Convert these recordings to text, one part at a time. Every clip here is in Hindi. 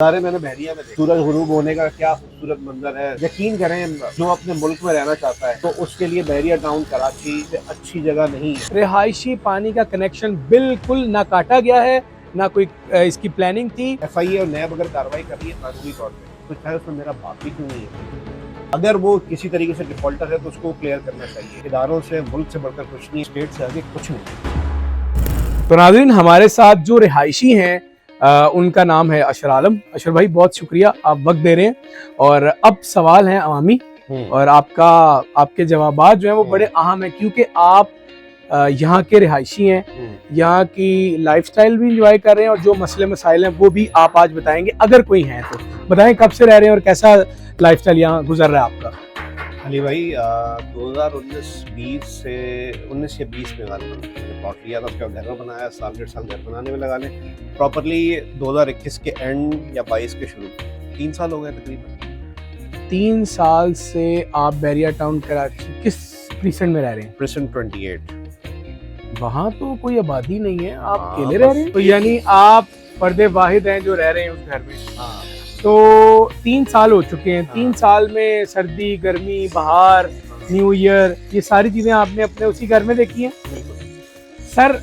नज़ारे मैंने बहरिया में देखे। सूरज गुरूब होने का क्या खूबसूरत मंजर है। यकीन करें, जो अपने मुल्क में रहना चाहता है तो उसके लिए बहरिया टाउन कराची से अच्छी जगह नहीं है। रिहायशी पानी का कनेक्शन बिल्कुल ना काटा गया है, ना कोई इसकी प्लानिंग थी। FIA और नैब अगर कार्रवाई कर रही है कानूनी तौर पे, तो शायद उसमें मेरा बाप भी क्यों नहीं है। अगर वो किसी तरीके से डिफॉल्टर है तो उसको क्लियर करना चाहिए। इदारों से, मुल्क से बढ़कर कुछ नहीं, स्टेट से आगे कुछ नहीं। तो नाज़रीन, हमारे साथ जो रिहायशी हैं उनका नाम है अशर आलम। अशर भाई, बहुत शुक्रिया, आप वक्त दे रहे हैं। और अब सवाल हैं अवामी, और आपके जवाबात जो हैं वो बड़े अहम हैं, क्योंकि आप यहाँ के रिहायशी हैं, यहाँ की लाइफस्टाइल भी इंजॉय कर रहे हैं, और जो मसले मसाइल हैं वो भी आप आज बताएंगे। अगर कोई है तो बताएं, कब से रह रहे हैं और कैसा लाइफस्टाइल यहाँ गुजर रहा है आपका? अली भाई, 2019-20 से 19 या 20 में मैंने प्लॉट लिया था, उसके बाद घर बनाया, साल डेढ़ साल घर बनाने में लगा लें। प्रॉपरली 2021 के एंड या 22 के शुरू, 3 साल हो गए तकरीबन। 3 साल से आप बहरिया टाउन कराची किस प्रीसेंट में रह रहे हैं? प्रेजेंट 28। वहाँ तो कोई आबादी नहीं है, आप हाँ, अकेले रह रहे हैं? तो यानी आप फर्दे वाहिद हैं जो रह रहे हैं उस घर में। हाँ। तो 3 साल हो चुके हैं। 3 साल में सर्दी, गर्मी, बहार, न्यू ईयर, ये सारी चीजें आपने अपने उसी घर में देखी हैं। सर,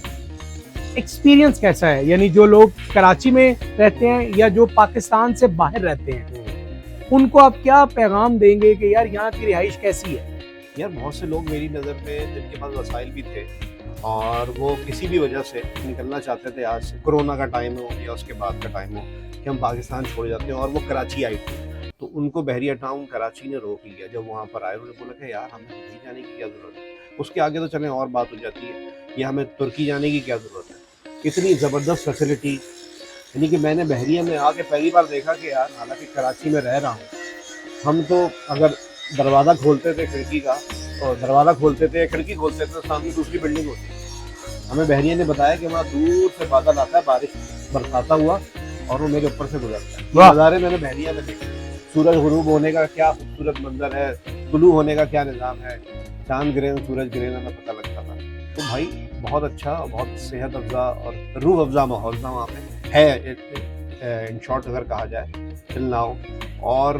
एक्सपीरियंस कैसा है? यानी जो लोग कराची में रहते हैं या जो पाकिस्तान से बाहर रहते हैं, उनको आप क्या पैगाम देंगे कि यार यहाँ की रिहाइश कैसी है? यार, बहुत से लोग मेरी नज़र में जिनके पास वसाइल भी थे और वो किसी भी वजह से निकलना चाहते थे, आज से कोरोना का टाइम हो या उसके बाद का टाइम हो कि हम पाकिस्तान छोड़ जाते हैं, और वो कराची आए थे, तो उनको बहरिया टाउन कराची ने रोक लिया। जब वहाँ पर आए, उन्होंने बोला कि यार हमें नहीं जाने की क्या ज़रूरत है। उसके आगे तो चलें और बात हो जाती है, या हमें तुर्की जाने की क्या ज़रूरत है। इतनी ज़बरदस्त फैसिलिटी, यानी कि मैंने बहरिया में आके पहली बार देखा कि यार, हालांकि कराची में रह रहा हूँ, हम तो अगर दरवाज़ा खोलते थे खिड़की का, और दरवाज़ा खोलते थे, खिड़की खोलते थे, तो सामने दूसरी बिल्डिंग होती है। हमें बहरिया ने बताया कि वहाँ दूर से बादल आता है, बारिश बरसाता हुआ, और वो मेरे ऊपर से गुजरता है। नज़ारे मैंने बहरिया में देखे। सूरज गुरूब होने का क्या खूबसूरत मंजर है, तुलू होने का क्या निज़ाम है, चांद ग्रहण, सूरज ग्रहण हमें पता लगता था। तो भाई, बहुत अच्छा, बहुत सेहत अफजा और रूह अफजा माहौल था वहाँ पे है, इन शॉर्ट अगर कहा जाए, टिल नाउ। और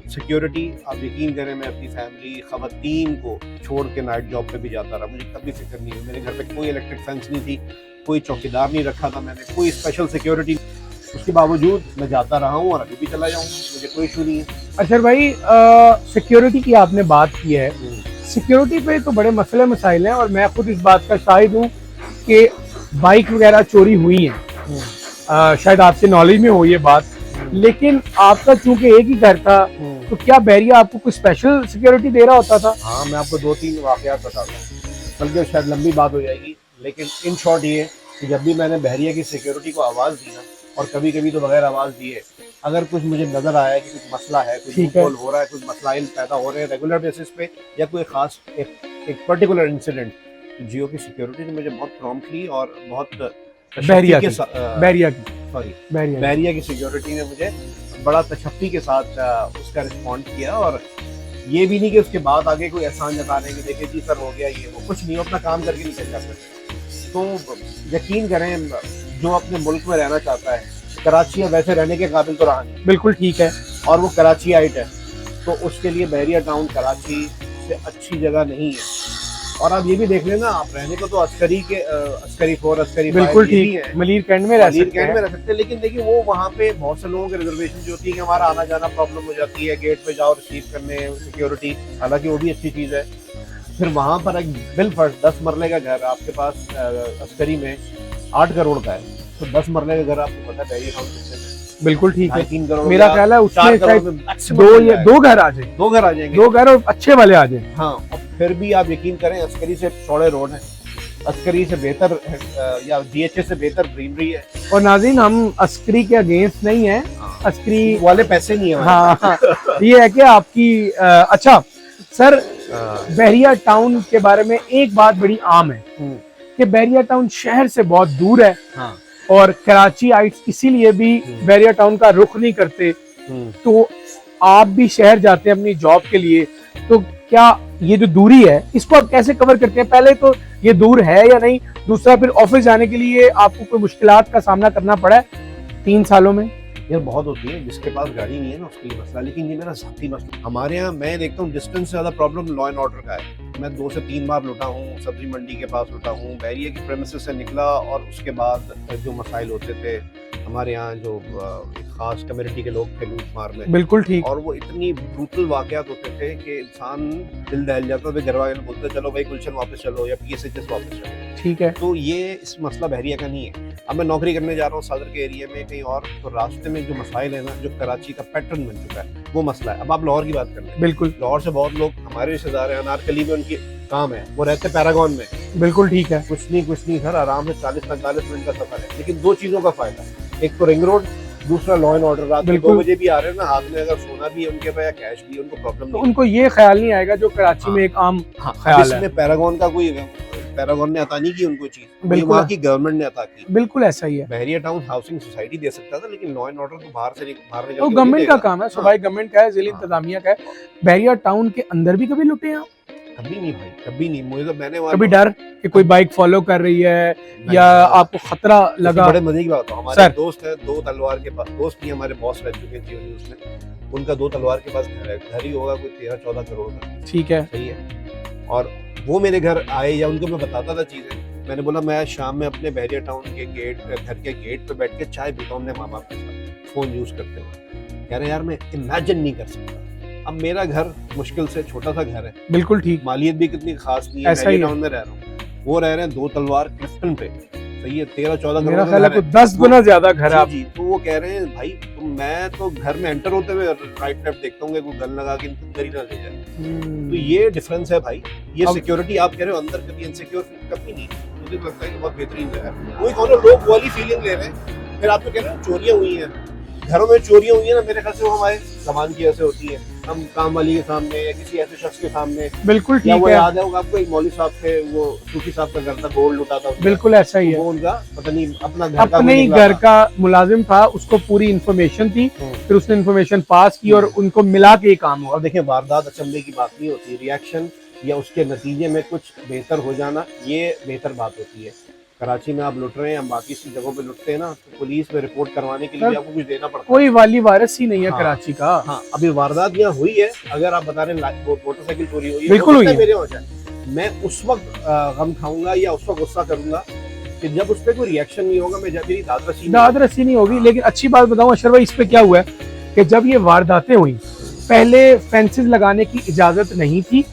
सिक्योरिटी, आप यकीन करें, मैं अपनी फैमिली ख़वातीन को छोड़ के नाइट जॉब पे भी जाता रहा, मुझे कभी फिक्र नहीं हुई। मेरे घर पे कोई इलेक्ट्रिक फेंस नहीं थी, कोई चौकीदार नहीं रखा था मैंने, कोई स्पेशल सिक्योरिटी। उसके बावजूद मैं जाता रहा हूँ और अभी भी चला जाऊँगा, मुझे कोई इशू नहीं है। अशर भाई, सिक्योरिटी की आपने बात की है, सिक्योरिटी पे तो बड़े मसले मसाइल हैं, और मैं खुद इस बात का शाहिद हूँ कि बाइक वगैरह चोरी हुई हैं। शायद आपसे नॉलेज में हो ये बात, लेकिन आपका चूंकि एक ही घर था, तो क्या बहरिया आपको कुछ स्पेशल सिक्योरिटी दे रहा होता था? हाँ, मैं आपको 2-3 वाक़यात बताता हूँ, बल्कि शायद लंबी बात हो जाएगी, लेकिन इन शॉर्ट ये कि जब भी मैंने बहरिया की सिक्योरिटी को आवाज़ दी ना, और कभी कभी तो बगैर आवाज़ दिए, अगर कुछ मुझे नज़र आया कि कुछ मसला है, कुछ लूपहोल हो रहा है, कुछ मसलाइल पैदा हो रहे हैं रेगुलर बेसिस पे, या कोई ख़ास एक पर्टिकुलर इंसिडेंट, तो जियो की सिक्योरिटी ने मुझे बहुत प्रॉम्प्टली और बहुत बहरिया की सिक्योरिटी ने मुझे बड़ा तशफ़्फ़ी के साथ उसका रिस्पॉन्ड किया। और ये भी नहीं कि उसके बाद आगे कोई एहसान जताने की, देखिए जी सर हो गया, ये वो कुछ नहीं, अपना काम करके निकल जाते थे। तो यकीन करें, जो अपने मुल्क में रहना चाहता है, कराची वैसे रहने के काबिल तो रहा नहीं, बिल्कुल ठीक है, और वो कराची आइट है, तो उसके लिए बहरिया टाउन कराची से अच्छी जगह नहीं है। और आप ये भी देख लेना, आप रहने को तो अस्करी 4, अस्करी 5 बिल्कुल ठीक, मलीर कैंट में रह सकते हैं, लेकिन देखिए वो वहाँ पे बहुत से लोगों के रिजर्वेशन जो होती है कि हमारा आना जाना प्रॉब्लम हो जाती है, गेट पे जाओ रिसीव करने सिक्योरिटी, हालांकि वो भी अच्छी चीज़ है। फिर वहाँ पर एक बिलफर्स्ट 10 मरले का घर आपके पास अस्करी में 8 करोड़ का है, तो 10 मरले का घर आपको पता है बहरिया टाउन कितने में? बिल्कुल ठीक है, 3 करोड़, मेरा ख्याल है उसमें शायद 2 घर आ जाए, 2 घर आ जाएंगे, 2 घर और अच्छे वाले आ जाए। हाँ, फिर भी आप यकीन करें, अस्करी से चौड़े रोड है, अस्करी से बेहतर या DHA से बेहतर ग्रीनरी है। और नाज़रीन, हम अस्करी के अगेंस्ट नहीं है, अस्करी वाले पैसे नहीं है। हाँ, ये है कि आपकी अच्छा सर, बहरिया टाउन के बारे में एक बात बड़ी आम है कि बहरिया टाउन शहर से बहुत दूर है, हाँ, और कराची आइट्स इसीलिए भी बहरिया टाउन का रुख नहीं करते। तो आप भी शहर जाते हैं अपनी जॉब के लिए, तो क्या ये जो दूरी है इसको आप कैसे कवर करते हैं? पहले तो ये दूर है या नहीं, दूसरा फिर ऑफिस जाने के लिए आपको कोई मुश्किलात का सामना करना पड़ा है 3 सालों में? यार बहुत होती है, जिसके पास गाड़ी नहीं है ना उसके लिए मसला, लेकिन ये मेरा ज़ाती मसला। हमारे यहाँ मैं देखता हूँ डिस्टेंस से ज़्यादा प्रॉब्लम लॉ एंड ऑर्डर का है। मैं 2 से 3 बार लुटा हूँ, सब्जी मंडी के पास लुटा हूँ, बैरिया की प्रेमिसेस से निकला, और उसके बाद जो मसाइल होते थे हमारे यहाँ, जो एक खास कम्युनिटी के लोग थे लूट मार में, बिल्कुल ठीक। और वो इतनी ब्रूटल वाकयात होते थे कि इंसान दिल दहल जाता था। घर वाले बोलते चलो भाई गुलशन वापस चलो या PSHS वापस चलो। ठीक है। तो ये इस मसला बहरिया का नहीं है। अब मैं नौकरी करने जा रहा हूँ सदर के एरिया में कहीं और, तो रास्ते में जो मसाइल है ना, जो कराची का पैटर्न बन चुका है, वो मसला है। अब आप लाहौर की बात कर लें, बिल्कुल लाहौर से बहुत लोग हमारे रिश्तेदार हैं, अनारकली में उनकी काम है, वो रहते पैरागॉन में। बिल्कुल ठीक है। कुछ नहीं सर, आराम से 40-45 मिनट का सफर है, लेकिन 2 चीजों का फायदा, एक तो रिंग रोड, दूसरा लॉ एंड ऑर्डर। रात में 2 बजे भी आ रहे हैं ना, हाथ में अगर सोना भी है उनके पास या कैश भी है, उनको प्रॉब्लम तो नहीं। उनको ये ख्याल नहीं आएगा जो कराची में एक आम ख्याल है। इसमें पैरागॉन का कोई, पैरागॉन ने अता नहीं की उनको चीज, बिल्कुल वहाँ की गवर्नमेंट ने अता की। बिल्कुल ऐसा ही है। बहरिया टाउन हाउसिंग सोसाइटी दे सकता था, लेकिन लॉ एंड ऑर्डर तो बाहर से बाहर निकल तो के गवर्नमेंट का देगा। काम है, सूबाई गवर्नमेंट का है, जिला इंतजामिया का है। बहरिया टाउन के अंदर भी कभी लुटे हैं आप? कभी नहीं भाई, कभी नहीं। मुझे तो मैंने वहाँ कभी डर कि कोई बाइक फॉलो कर रही है नहीं, या नहीं, आपको खतरा लगा? बड़े मजे की बात है, हमारे सर। दोस्त है 2 तलवार के पास, दोस्त नहीं हमारे बॉस रह चुके हैं जीवन न्यूज़ में, उनका 2 तलवार के पास घर है, घर ही होगा कोई 13-14 करोड़ का। ठीक है। सही है। और वो मेरे घर आए या उनको मैं बताता था चीजें, मैंने बोला मैं शाम में अपने बहरिया टाउन के गेट, घर के गेट पे बैठ के चाय पीता हूँ अपने माँ बाप के साथ फोन यूज करते हुए। कह रहे यार मैं इमेजिन नहीं कर सकता। अब मेरा घर मुश्किल से छोटा सा घर है, बिल्कुल ठीक। मालियत भी कितनी खास नहीं है, ऐसा ही बहरिया है। टाउन में रह रहा हूँ, वो रह रहे हैं 2 तलवार क्लिफ्टन पे। सही है, 13-14 मेरा करोड़ ख्याल है का घर कुछ 10 गुना ज्यादा घर है आप। जी, तो वो कह रहे हैं भाई मैं तो घर में एंटर होते हुए राइट लेफ्ट देखता हूँ कि कोई गन लगा के अंदर ही ना ले जाए। तो ये डिफरेंस है भाई। ये अब- सिक्योरिटी आप कह रहे हो अंदर कभी इनसिक्योर कभी नहीं, मुझे तो लगता है कि बहुत बेहतरीन जगह है। कोई कौन लोग वाली फीलिंग ले रहे हैं, फिर आप तो कह रहे हो चोरियां हुई हैं, घरों में चोरियां हुई है ना, मेरे ख्याल से वो हमारे सामान की वजह से होती है, हम काम वाली के सामने या किसी ऐसे शख्स के सामने। बिल्कुल या ठीक वो है। याद है आपको एक मौलवी साहब थे, वो सूफी साहब का घर था, गोल्ड लुटा था उसने। बिल्कुल ऐसा ही है। वो उनका पता नहीं अपना घर का अपने कोई ही निकला घर था। का मुलाजिम था, उसको पूरी इंफॉर्मेशन थी, फिर उसने इंफॉर्मेशन पास की और उनको मिला के ये काम हुआ। और देखिए वारदात अचंभे की बात नहीं होती, रिएक्शन या उसके नतीजे में कुछ बेहतर हो जाना ये बेहतर बात होती है। कराची में आप लुट रहे हैं, हम बाकी सी जगहों पे लुटते हैं ना, तो पुलिस में रिपोर्ट करवाने के लिए भी आपको कुछ देना पड़ता है। कोई वाली वारस ही नहीं है हाँ। कराची का। हाँ, अभी वारदात यहाँ हुई है, अगर आप बता रहे हैं मोटरसाइकिल चोरी हुई है, बिल्कुल हो हुई सकता है। मेरे हो जाए, मैं उस वक्त गम खाऊंगा या उस वक्त गुस्सा करूंगा कि जब उस पर कोई रिएक्शन नहीं होगा, मैं जब मेरी दाद रसी नहीं होगी। लेकिन अच्छी बात बताऊं अशर भाई, इस पे क्या हुआ है कि जब ये वारदातें हुई, पहले फेंसेस लगाने की इजाजत नहीं थी,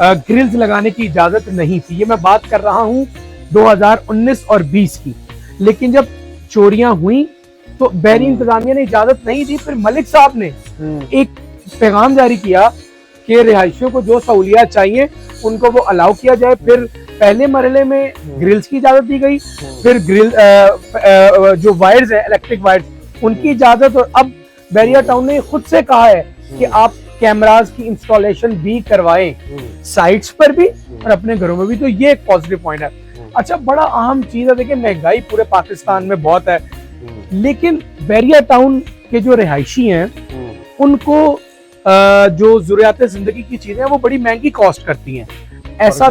ग्रिल्स लगाने की इजाजत नहीं थी। ये मैं बात कर रहा हूँ 2019 और 20 की। लेकिन जब चोरियां हुई तो बहरी इंतजामिया ने इजाजत नहीं दी, फिर मलिक साहब ने एक पैगाम जारी किया कि रिहायशियों को जो सहूलियात चाहिए उनको वो अलाउ किया जाए। फिर पहले मरहले में ग्रिल्स की इजाजत दी गई, फिर ग्रिल जो वायर्स हैं इलेक्ट्रिक वायर्स उनकी इजाजत, और अब बहरिया टाउन ने खुद से कहा है कि आप कैमरास की इंस्टॉलेशन भी करवाएं, साइट्स पर भी और अपने घरों में भी। तो ये एक पॉजिटिव पॉइंट है। अच्छा, बड़ा अहम चीज है, देखिए महंगाई पूरे पाकिस्तान में बहुत है, लेकिन बहरिया टाउन के जो रिहायशी हैं उनको जो जरूरियात जिंदगी की चीजें हैं वो बड़ी महंगी कॉस्ट करती हैं। ऐसा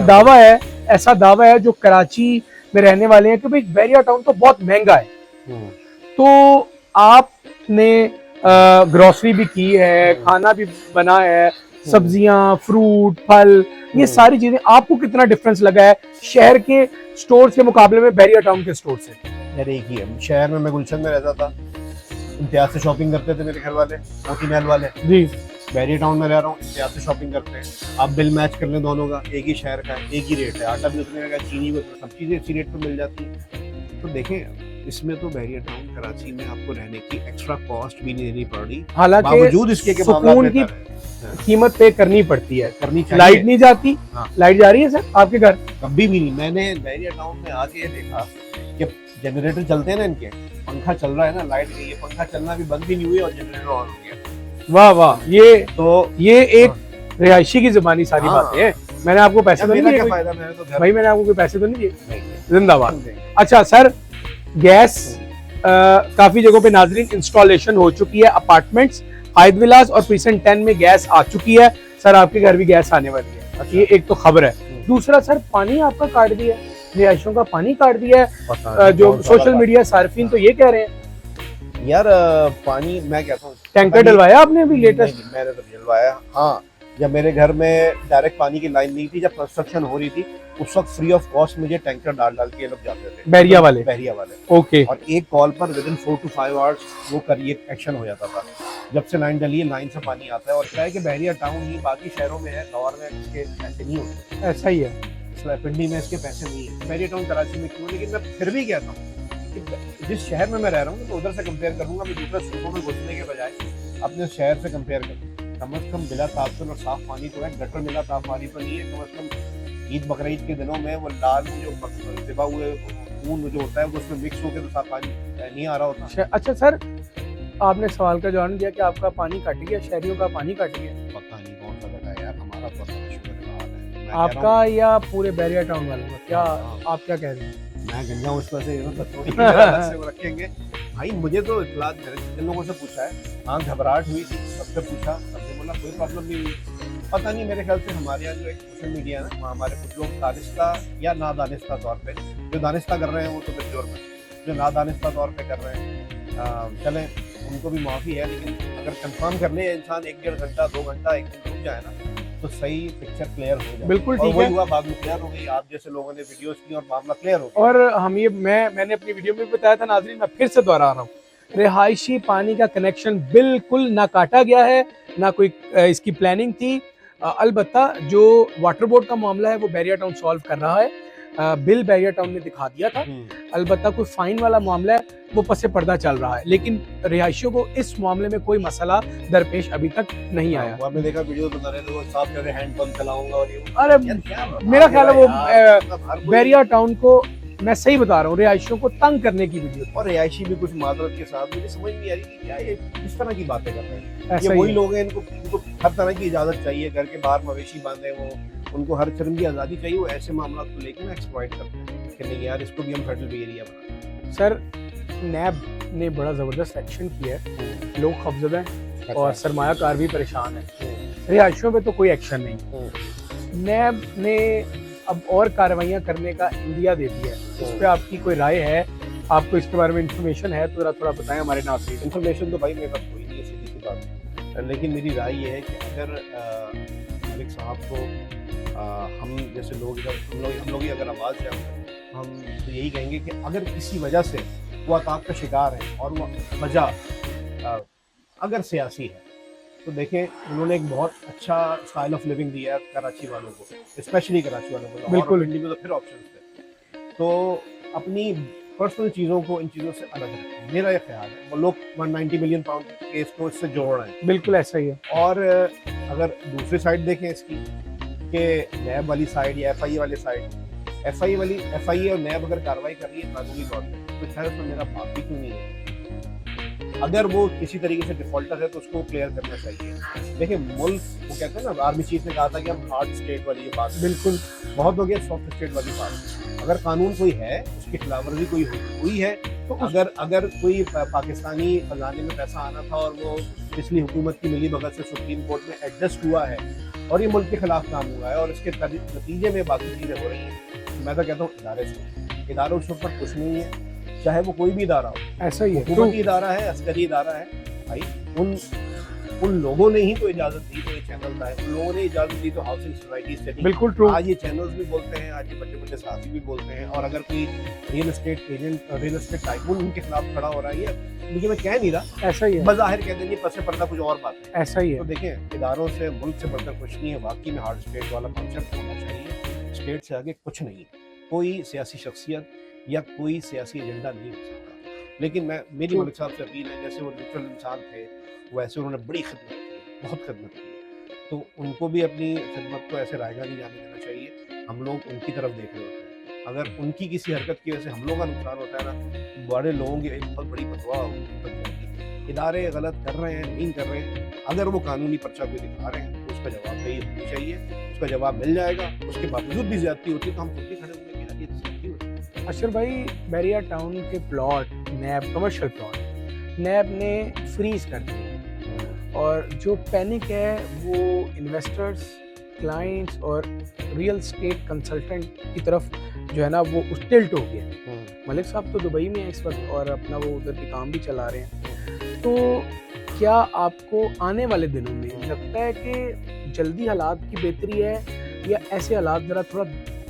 दावा है जो कराची में रहने वाले हैं कि भाई बहरिया टाउन तो बहुत महंगा है। तो आपने ग्रोसरी भी की है, खाना भी बना है, सब्जियां, फ्रूट, फल, ये सारी चीजें, आपको कितना डिफरेंस लगा है शहर के स्टोर के मुकाबले में बहरिया टाउन के स्टोर से? यार एक ही है, शहर में मैं गुलशन में रहता था, इम्तियाज से शॉपिंग करते थे मेरे घर वाले, मोती महल वाले। जी, बहरिया टाउन में रह रहा हूँ, इम्तियाज से शॉपिंग करते हैं। आप बिल मैच कर लें दोनों का, एक ही शहर का है, एक ही रेट है, आटा भी उतने का, चीनी भी, सब चीजें इसी रेट पे मिल जाती है। तो देखें इसमें तो बहरिया टाउन कराची में आपको रहने की एक्स्ट्रा कॉस्ट भी नहीं देनी पड़ रही, हालांकि बावजूद इसके के मामला सुकून की कीमत पे करनी पड़ती है। करनी चाहिए। लाइट नहीं जाती, हाँ। लाइट जा रही है सर आपके घर? कभी भी नहीं। मैंने बहरिया टाउन में आके ये देखा कि जनरेटर चलते हैं ना, इनके पंखा चल रहा है ना, लाइट गई है, पंखा चलना भी बंद भी नहीं हुई और जनरेटर ऑन हो गया। वाह वाह, ये एक हाँ। रिहायशी की जुबानी सारी हाँ। बातें हैं। मैंने आपको पैसे तो नहीं मेरा दिए क्या कोई? फायदा, मैंने तो घर भाई मैंने आपको कोई पैसे तो नहीं दिए? नहीं। जिंदाबाद। अच्छा सर, गैस काफी जगहों पे नाजरीन इंस्टॉलेशन हो चुकी है, अपार्टमेंट्स, हाइद विलास और प्रीसेंट 10 में गैस आ चुकी है। सर आपके घर भी गैस आने वाली है, ये एक तो खबर है। दूसरा सर, पानी आपका काट दिया है, रिहायशों का पानी काट दिया है। जो सोशल मीडिया सार्फिन तो ये कह रहे हैं यार पानी मैं कहता हूँ टैंकर डलवाया आपने अभी लेटेस्ट? नहीं, मैंने तो नहीं डलवाया। हाँ, जब मेरे घर में डायरेक्ट पानी की लाइन नहीं थी, जब कंस्ट्रक्शन हो रही थी, उस वक्त फ्री ऑफ कॉस्ट मुझे टैंकर डाल डाल के ये लोग जाते थे, बैरिया वाले। बैरिया वाले। ओके। और एक कॉल पर विद इन 4 to 5 आवर्स वो करिए एक्शन हो जाता था। जब से लाइन डली है, लाइन से पानी आता है। और क्या है कि बहरिया टाउन ही बाकी शहरों में है, लाहौर में इसके पैसे नहीं होते, ऐसा ही है। पिंडी में इसके पैसे नहीं है, बहरिया टाउन कराची में क्यों। लेकिन मैं फिर भी कहता हूँ कि जिस शहर में मैं रह रहा हूँ तो उधर से कंपेयर करूंगा, मैं दूसरे सूबों में घुसने के बजाय अपने शहर से कंपेयर करूँ। कम से कम बिला तापन और साफ पानी तो है, गटर मिला साफ पानी तो नहीं है। कम से कम ईद बकरीद के दिनों में वो लाल जो दिबा हुए खून जो होता है वो उसमें मिक्स होकर तो साफ पानी नहीं आ रहा होता। अच्छा सर, आपने सवाल का जवाब दिया कि आपका पानी कट गया, शहरियों का पानी कट गया। पता नहीं कौन सा जगह है यार, हमारा तो शुक्र है आपका या पूरे बैरिया टाउन वालों का? क्या आप क्या कह रहे हैं? मैं गंजा उस पर से वो रखेंगे भाई। मुझे तो इतला जिन लोगों से पूछा है, हाँ घबराहट हुई थी, सबसे पूछा, सबने बोला कोई प्रॉब्लम नहीं हुई। पता नहीं, मेरे ख्याल से हमारे यहाँ जो एक सोशल मीडिया है ना, वहाँ हमारे कुछ लोग दानिस्ता या नादानिस्ता तौर पे, जो दानिस्ता कर रहे हैं वो तो बिल्कुल में, जो नादानिस्ता तौर पे कर रहे हैं चलें, उनको भी माफ़ी है। लेकिन अगर कंफर्म कर ले इंसान 1-1.5 घंटा 2 घंटा एक दिन रुक जाए ना, तो सही पिक्चर क्लियर हो जाए। बिल्कुल ठीक है। हुआ, बाद में क्लियर हो गई, आप जैसे लोगों ने वीडियोस की और मामला क्लियर हो गया। और हम ये मैंने अपनी वीडियो में भी बताया था नाज़रीन, मैं फिर से दोहरा रहा हूँ, रिहायशी पानी का कनेक्शन बिल्कुल ना काटा गया है, ना कोई इसकी प्लानिंग थी। अलबत्ता जो वाटर बोर्ड का मामला है वो बैरिया टाउन सॉल्व कर रहा है, बिल बैरिया टाउन ने दिखा दिया था। अलबत्ता कोई फाइन वाला मामला है वो पसे पर्दा चल रहा है, लेकिन रिहायशियों को इस मामले में कोई मसला दरपेश अभी तक नहीं आया। आपने देखा वीडियो बता रहे थे वो साफ कर रहे हैंड पंप चलाऊंगा और ये, अरे मेरा ख्याल है वो बैरिया टाउन को, मैं सही बता रहा हूँ, रिहायशियों को तंग करने की वीडियो। और रिहायशी भी कुछ मादरत के साथ, मुझे समझ नहीं आ रही कि क्या ये किस तरह की बातें कर रहे हैं। ये वही लोग हैं, इनको हर तरह की इजाजत चाहिए, घर के बाहर मवेशी बांधे वो, उनको हर किस्म की आज़ादी चाहिए। वो ऐसे मामला को लेकर ना एक्सप्लॉइट करते हैं कि नहीं यार इसको भी हम फेडरल एरिया बना। सर नैब ने बड़ा ज़बरदस्त एक्शन किया है, लोग खौफजदा हैं और सरमायाकार भी परेशान है, रिहायशियों पे तो कोई एक्शन नहीं। नैब ने अब और कार्रवाइयाँ करने का इंदिया दे दिया है, इस पर आपकी कोई राय है? आपको इसके बारे में इंफॉर्मेशन है तो थोड़ा बताएं हमारे नाज़रीन। इन्फॉर्मेशन तो भाई मेरे पास कोई नहीं है, सीधी सी बात है। लेकिन मेरी राय ये है कि अगर मलिक साहब को हम जैसे लोग हम लोग ही अगर आवाज़ जाए, हम तो यही कहेंगे कि अगर किसी वजह से वो अताब का शिकार है और वो वजह अगर सियासी है, तो देखें उन्होंने एक बहुत अच्छा स्टाइल ऑफ लिविंग दिया है कराची वालों को, स्पेशली कराची वालों को। बिल्कुल, दिल्ली में तो फिर ऑप्शन थे, तो अपनी पर्सनल चीज़ों को इन चीज़ों से अलग रखें, मेरा ये ख्याल है। वो लोग 190 मिलियन पाउंड केस को इससे जोड़ रहे हैं। बिल्कुल ऐसा ही है। और अगर दूसरी साइड देखें इसकी, कि नैब वाली साइड या FIA वाली साइड, FIA और नैब अगर कार्रवाई कर रही है कानूनी तौर पर, तो खैर उसमें मेरा बात भी क्यों नहीं है। अगर वो किसी तरीके से डिफॉल्टर है तो उसको क्लियर करना चाहिए। देखिए मुल्क, वो कहते हैं ना, आर्मी चीफ ने कहा था कि हम हार्ड स्टेट वाली ये बात, बिल्कुल बहुत हो गया सॉफ्ट स्टेट वाली बात। अगर कानून कोई है, उसकी खिलाफवर्जी कोई हुई है, तो अगर कोई पाकिस्तानी खजाने में पैसा आना था और वो पिछली हुकूमत की मिली भगत से सुप्रीम कोर्ट में एडजस्ट हुआ है और ये मुल्क के खिलाफ काम हुआ है और इसके नतीजे में बाकी चीज़ें हो रही हैं, तो मैं तो कहता हूँ इदारों के ऊपर कुछ नहीं है, चाहे वो कोई भी इदारा हो। ऐसा ही है, हुकूमती इदारा है, अस्करी इदारा है भाई, उन लोगों ने ही तो इजाजत दी तो ये चैनल है, उन लोगों ने इजाजत दी तो हाउसिंग सोसाइटी से। बिल्कुल ट्रू। आज ये चैनल्स भी बोलते हैं, आज ये बड़े बड़े सहाफ़ी भी बोलते हैं, और अगर कोई real estate agent, real estate tycoon उनके खिलाफ खड़ा हो रहा है, लेकिन मैं कह नहीं रहा, ऐसा ही है, बज़ाहिर कह देंगे, पसे पर्दा कुछ और बात है। ऐसा ही है। तो देखें, इदारों से मुल्क से बढ़कर कुछ नहीं है। वाकई में हार्ड स्टेट वाला कॉन्सेप्ट होना चाहिए, स्टेट से आगे कुछ नहीं है, कोई सियासी शख्सियत या कोई सियासी एजेंडा नहीं हो सकता। लेकिन मेरी मलिक साहब से अपील है, जैसे वो न्यूट्रल इंसान थे वैसे उन्होंने बड़ी खिदमत की, बहुत खिदमत की, तो उनको भी अपनी खिदमत को ऐसे रायगा नहीं जाने देना चाहिए। हम लोग उनकी तरफ देख रहे होते हैं, अगर उनकी किसी हरकत की वजह से हम लोगों का नुकसान होता है ना, बड़े लोगों की एक बहुत बड़ी बदवा होती है। इदारे गलत कर रहे हैं, नहीं कर रहे हैं, अगर वो कानूनी पर्चा कोई दिखा रहे हैं तो उसका जवाबदेही होनी चाहिए, उसका जवाब मिल जाएगा। उसके बावजूद भी ज्यादती होती है तो हम खुद भी खड़े होंगे कि यार ये ज्यादती होती है। अशर भाई, बैरिया टाउन के प्लॉट नैब, कमर्शियल प्लॉट नैब ने फ्रीज कर दिए, और जो पैनिक है वो इन्वेस्टर्स, क्लाइंट्स और रियल स्टेट कंसल्टेंट की तरफ जो है ना वो टिल्ट हो गया। मलिक साहब तो दुबई में है इस वक्त और अपना वो उधर के काम भी चला रहे हैं, तो क्या आपको आने वाले दिनों में लगता है कि जल्दी हालात की बेहतरी है, या ऐसे हालात ज़रा थोड़ा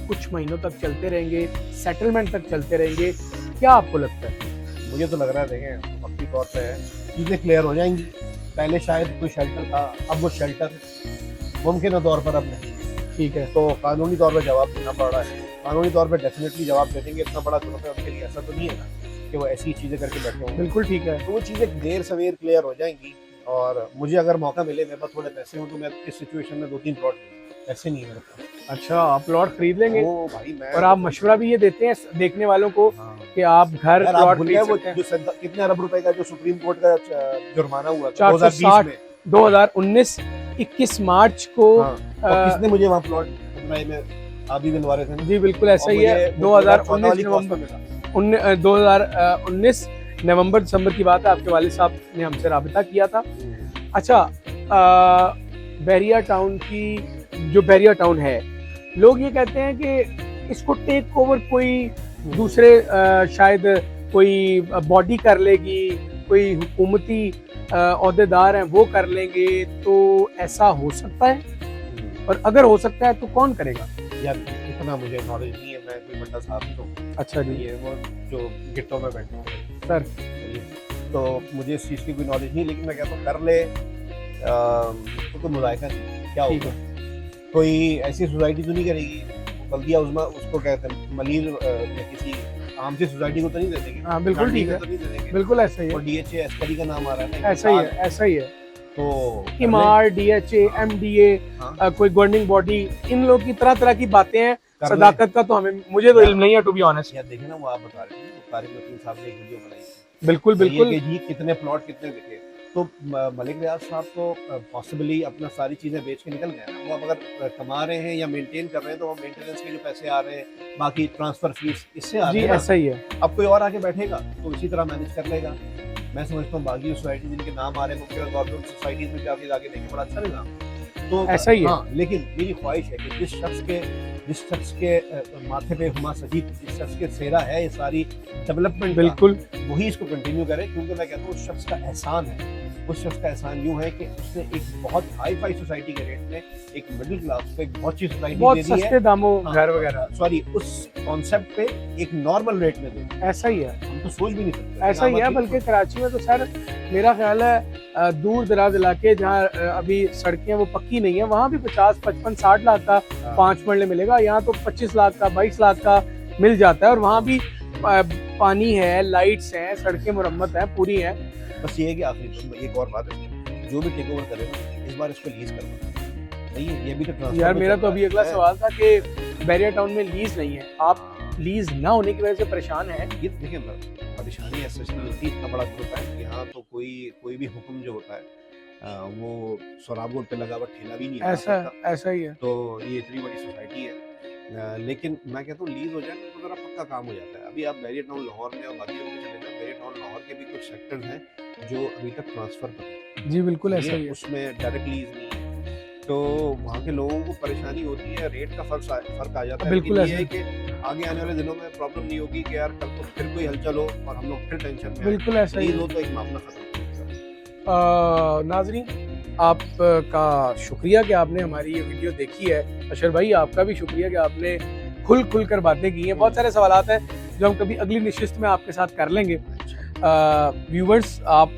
कुछ महीनों तक चलते रहेंगे, सेटलमेंट तक चलते रहेंगे, क्या आपको लगता है? मुझे तो लग रहा है, देखें वक्ती तौर पे चीज़ें क्लियर हो जाएंगी। पहले शायद कोई शेल्टर था, अब वो शेल्टर मुमकिन तौर पर अब नहीं। ठीक है, तो कानूनी तौर पर जवाब देना पड़ रहा है। कानूनी तौर पर डेफिनेटली जवाब दे देंगे, इतना बड़ा ग्रुप है उनके लिए, ऐसा तो नहीं है ना कि वो ऐसी चीज़ें करके बैठे होंगे। बिल्कुल ठीक है। तो वो चीज़ें देर सवेर क्लियर हो जाएंगी। और मुझे अगर मौका मिले, मेरे पास थोड़े पैसे हों, तो मैं इस सिचुएशन में 2-3 प्लॉट लूँ। ऐसे नहीं है मेरे पास। अच्छा, आप प्लॉट खरीद लेंगे? ओ भाई, मैं और आप मशवरा भी ये देते हैं देखने वालों को हाँ। कि आप घर यार, आप प्लॉट भूल खरीद गए वो सकते हैं? जो कितने अरब रुपए का जो सुप्रीम कोर्ट का जुर्माना हुआ था 460 में 2019 21 मार्च को। हाँ। और किसने मुझे वहाँ प्लॉट में आप भी दिलवा रहे थे ना? जी बिल्कुल ऐसा ही है। 2019 नवंबर दिसंबर की बात है, आपके वालिद साहब ने हमसे राबिता किया था। अच्छा, बहरिया टाउन की जो बहरिया टाउन है, लोग ये कहते हैं कि इसको टेक ओवर कोई दूसरे शायद कोई बॉडी कर लेगी, कोई हुकूमती ओहदेदार हैं वो कर लेंगे, तो ऐसा हो सकता है? और अगर हो सकता है तो कौन करेगा? यार इतना मुझे नॉलेज नहीं है, मैं कोई बंदा साहब ही हूँ। अच्छा जी, ये वो जो गिट्टों में बैठे होंगे सर, तो मुझे इस चीज़ की कोई नॉलेज नहीं, लेकिन मैं कहता हूँ कर ले तो मुलायका नहीं, क्या ठीक होगा। कोई ऐसी सोसाइटी तो नहीं करेगी बल्दिया उसमें, उसको कहते हैं मलीर या किसी आम सी सोसाइटी को तो नहीं दे देंगे। हाँ बिल्कुल ठीक है, तो नहीं दे देंगे। बिल्कुल ऐसा ही और है, DHA एस्करी का नाम आ रहा है ना, ऐसा ही है, ऐसा ही है। तो इमार, DHA, MDA, हाँ। कोई गवर्निंग बॉडी, इन लोग की तरह तरह की बातें हैं। कर ले। सदाकत का तो हमें मुझे तो इल्म नहीं है, टू बी ऑनेस्ट। यार देखे ना, वो आप बता रहे थे तारिक वकील साहब ने एक वीडियो बनाई थी, बिल्कुल बिल्कुल, ये कि जी कितने प्लॉट कितने बिके। तो मलिक रियाज साहब तो पॉसिबली अपना सारी चीज़ें बेच के निकल गए ना। वो अब अगर कमा रहे हैं या मेंटेन कर रहे हैं, तो वो मेंटेनेंस के जो पैसे आ रहे हैं, बाकी ट्रांसफर फीस, इससे आ जी रहे हैं ना। ऐसा ही है। अब कोई और आके बैठेगा तो इसी तरह मैनेज कर लेगा। मैं समझता हूँ बाकी सोसाइटी जिनके नाम आ रहे हैं, मुख्य गवर्नमेंट सोसाइटीज में जाके देखें, बड़ा अच्छा निज़ाम। तो ऐसा ही है। हाँ, लेकिन मेरी ख्वाहिश है कि जिस शख्स के माथे पे हुमा सजीद, जिस शख्स के सेहरा है ये सारी डेवलपमेंट, बिल्कुल वही इसको कंटिन्यू करे। क्योंकि मैं कहता हूँ उस शख्स का एहसान है। उस शख्स का एहसान यूँ है कि उसने एक बहुत हाई फाई सोसाइटी के रेट में एक मिडिल क्लास को एक बहुत अच्छी सोसाइटी बहुत दे दी है। सस्ते दामों हाँ, घर वगैरह, सॉरी, उस कॉन्सेप्ट पे एक नॉर्मल रेट में दे दी। ऐसा ही है, हम तो सोच भी नहीं सकते। ऐसा ही है। बल्कि कराची में तो सर मेरा ख्याल है दूर दराज इलाके जहाँ अभी सड़कें वो पक्की नहीं है, वहाँ भी 50, 55, 60 लाख का 5 मरले मिलेगा। यहाँ तो 25 लाख का, 22 लाख का मिल जाता है। और वहाँ भी पानी है, लाइट्स हैं, सड़कें मुरम्मत हैं, पूरी हैं। बस ये है कि आखिरी एक और बात है, जो भी टेक ओवर करे ना, इस बार इसको लीज करवाना। नहीं है ये भी तो ट्रांसफर यार में मेरा चल तो रहा अभी अगला है। सवाल था कि बैरिया टाउन में लीज नहीं है, आप लीज ना होने की वजह से परेशान है? ये देखिए, परेशानी ऐसे नहीं होती, इतना बड़ा ग्रुप है यहाँ, तो कोई भी हुक्म जो होता है वो सोराब रोड पे लगा हुआ ठेला भी नहीं है ऐसा ही है। तो ये इतनी बड़ी सोसाइटी है। लेकिन मैं कहता हूँ लीज हो जाए तो ज़रा पक्का काम हो जाता है। अभी आप बैरिया टाउन लाहौर में और बाकी जगह में चले जाओ, बैरिया टाउन लाहौर के भी कुछ सेक्टर्स हैं जो अभी तक ट्रांसफर पर हैं। जी बिल्कुल ऐसा ही है। उसमें डायरेक्ट लीज नहीं है, तो वहाँ के लोगों को परेशानी होती है, रेट का फर्क आ जाता है। बिल्कुल लेकिन ये है कि आगे आने वाले दिनों में प्रॉब्लम नहीं होगी कि यार कल को फिर कोई हलचल हो और हम लोग फिर टेंशन में। बिल्कुल ऐसा ही लीज है। हो तो एक मामला खत्म हो जाएगा। नाजरीन, आपका शुक्रिया कि आपने हमारी ये वीडियो देखी है। अशर भाई, आपका भी शुक्रिया कि आपने खुल कर बातें की हैं। बहुत सारे सवालात हैं जो हम कभी अगली नशिस्त में आपके साथ कर लेंगे। व्यूवर्स, आप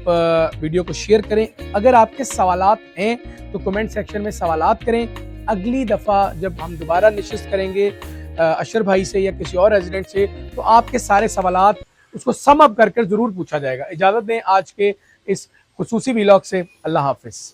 वीडियो को शेयर करें। अगर आपके सवालात हैं तो कमेंट सेक्शन में सवालात करें। अगली दफ़ा जब हम दोबारा नशिस्त करेंगे अशर भाई से या किसी और रेजिडेंट से, तो आपके सारे सवालात उसको सम अप कर ज़रूर पूछा जाएगा। इजाज़त दें आज के इस खुसूसी व्लॉग से। अल्लाह हाफिज़।